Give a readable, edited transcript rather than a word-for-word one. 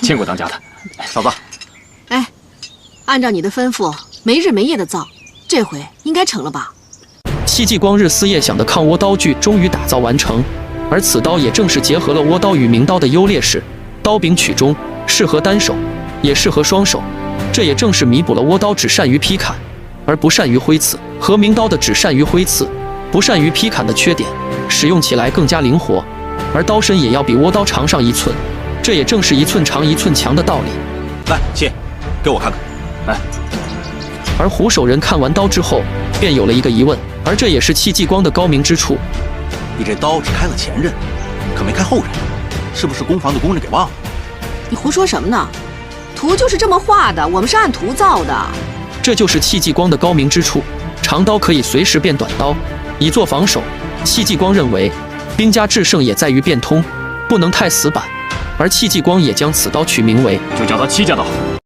见过当家的。嫂子，哎，按照你的吩咐，没日没夜的造，这回应该成了吧？戚继光日思夜想的抗倭刀具终于打造完成，而此刀也正是结合了倭刀与明刀的优劣势，刀柄曲中，适合单手，也适合双手。这也正是弥补了倭刀只善于劈砍，而不善于挥刺，和明刀的只善于挥刺，不善于劈砍的缺点，使用起来更加灵活。而刀身也要比倭刀长上1寸，这也正是1寸长1寸强的道理。来，谢，给我看看。来。而虎首人看完刀之后，便有了一个疑问，而这也是戚继光的高明之处。你这刀只开了前刃，可没开后刃，是不是工房的工人给忘了？你胡说什么呢？图就是这么画的，我们是按图造的。这就是戚继光的高明之处，长刀可以随时变短刀，以作防守。戚继光认为，兵家制胜也在于变通，不能太死板。而戚继光也将此刀取名为，就叫它戚家刀。